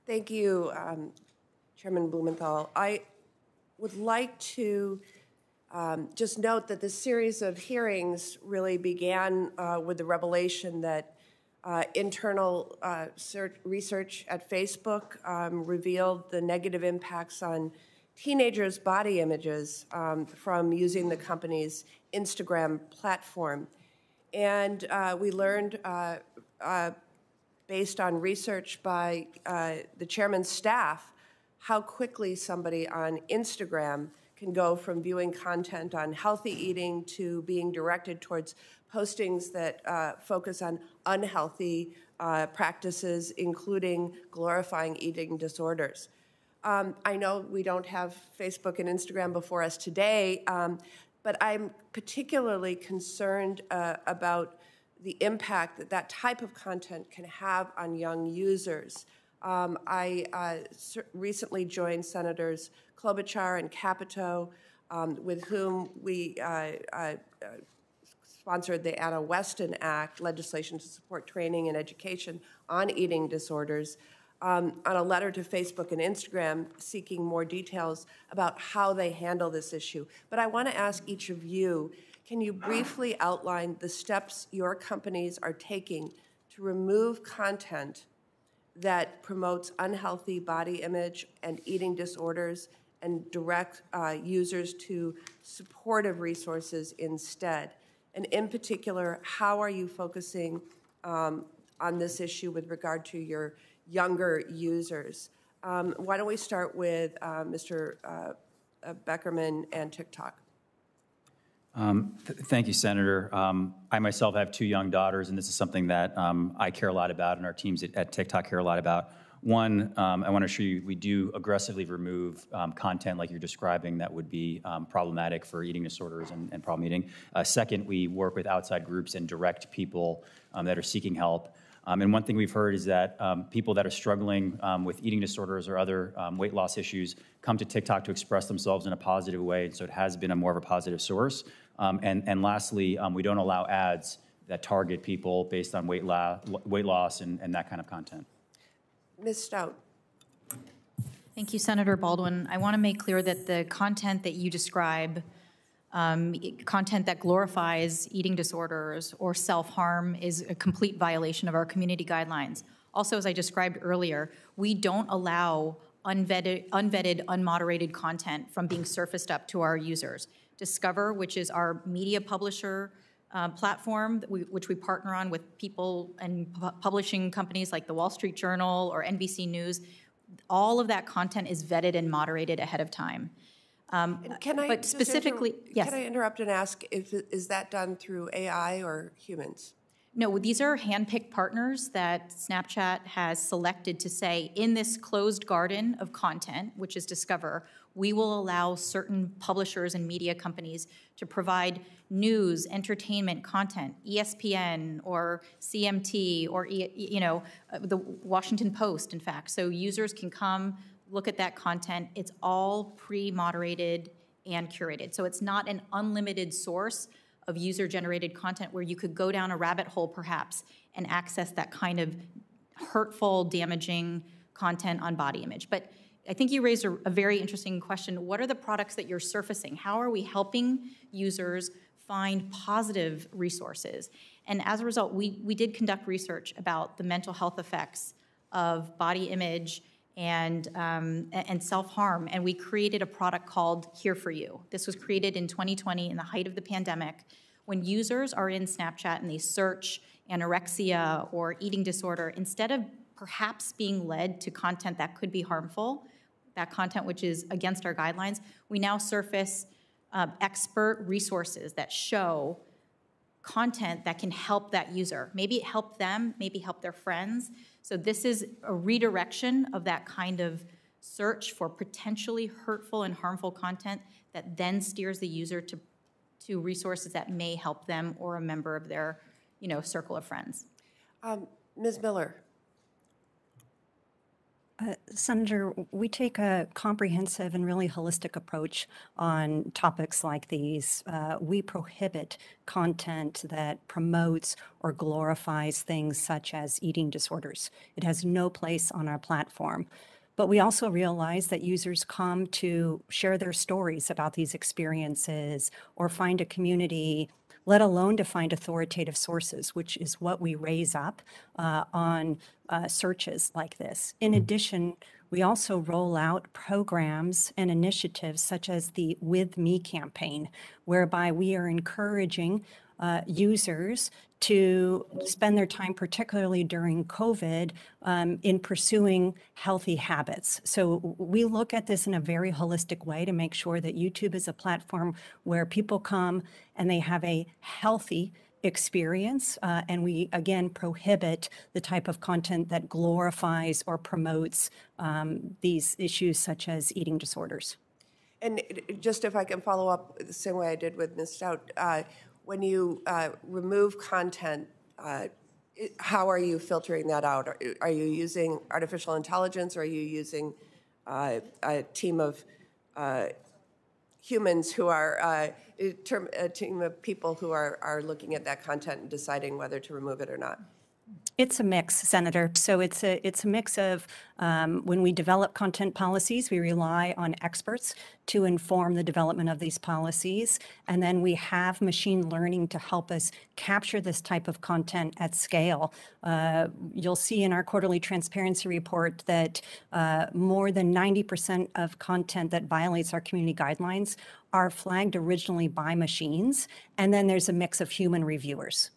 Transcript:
Thank you, Chairman Blumenthal. I would like to just note that this series of hearings really began with the revelation that internal research at Facebook revealed the negative impacts on teenagers' body images from using the company's Instagram platform. And we learned, based on research by the chairman's staff, how quickly somebody on Instagram can go from viewing content on healthy eating to being directed towards postings that focus on unhealthy practices, including glorifying eating disorders. I know we don't have Facebook and Instagram before us today, but I'm particularly concerned about the impact that that type of content can have on young users. I recently joined Senators Klobuchar and Capito, with whom we sponsored the Anna Weston Act, legislation to support training and education on eating disorders, on a letter to Facebook and Instagram seeking more details about how they handle this issue. But I want to ask each of you, can you briefly outline the steps your companies are taking to remove content that promotes unhealthy body image and eating disorders and direct users to supportive resources instead? And in particular, how are you focusing on this issue with regard to your younger users? Why don't we start with Mr. Beckerman and TikTok? Thank you, Senator. I myself have two young daughters, and this is something that I care a lot about, and our teams at TikTok care a lot about. One, I want to assure you we do aggressively remove content like you're describing that would be problematic for eating disorders and problem eating. Second, we work with outside groups and direct people that are seeking help. And one thing we've heard is that people that are struggling with eating disorders or other weight loss issues come to TikTok to express themselves in a positive way, and so it has been a more of a positive source. And lastly, we don't allow ads that target people based on weight loss and that kind of content. Ms. Stout. Thank you, Senator Baldwin. I want to make clear that the content that you describe, content that glorifies eating disorders or self-harm, is a complete violation of our community guidelines. Also, as I described earlier, we don't allow unvetted, unmoderated content from being surfaced up to our users. Discover, which is our media publisher platform, which we partner on with people and publishing companies like the Wall Street Journal or NBC News, all of that content is vetted and moderated ahead of time. But specifically, yes. Can I interrupt and ask, is that done through AI or humans? No, these are handpicked partners that Snapchat has selected to say, in this closed garden of content, which is Discover, we will allow certain publishers and media companies to provide news, entertainment content, ESPN or CMT or the Washington Post, in fact. So users can come, look at that content. It's all pre-moderated and curated. So it's not an unlimited source of user-generated content where you could go down a rabbit hole, perhaps, and access that kind of hurtful, damaging content on body image. But I think you raised a very interesting question. What are the products that you're surfacing? How are we helping users find positive resources? And as a result, we did conduct research about the mental health effects of body image and self-harm, and we created a product called Here For You. This was created in 2020 in the height of the pandemic. When users are in Snapchat and they search anorexia or eating disorder, instead of perhaps being led to content that could be harmful, that content which is against our guidelines, we now surface expert resources that show content that can help that user. Maybe it helped them, maybe help their friends. So this is a redirection of that kind of search for potentially hurtful and harmful content that then steers the user to resources that may help them or a member of their circle of friends. Ms. Miller. Senator, we take a comprehensive and really holistic approach on topics like these. We prohibit content that promotes or glorifies things such as eating disorders. It has no place on our platform. But we also realize that users come to share their stories about these experiences or find a community, let alone to find authoritative sources, which is what we raise up on searches like this. In addition, we also roll out programs and initiatives such as the With Me campaign, whereby we are encouraging users to spend their time, particularly during COVID, in pursuing healthy habits. So we look at this in a very holistic way to make sure that YouTube is a platform where people come and they have a healthy experience, and we again prohibit the type of content that glorifies or promotes these issues such as eating disorders. And just if I can follow up the same way I did with Ms. Stout, when you remove content, how are you filtering that out? Are you using artificial intelligence, or are you using a team of humans who are, a team of people who are looking at that content and deciding whether to remove it or not? It's a mix, Senator. So it's a mix of when we develop content policies, we rely on experts to inform the development of these policies. And then we have machine learning to help us capture this type of content at scale. You'll see in our quarterly transparency report that more than 90% of content that violates our community guidelines are flagged originally by machines. And then there's a mix of human reviewers.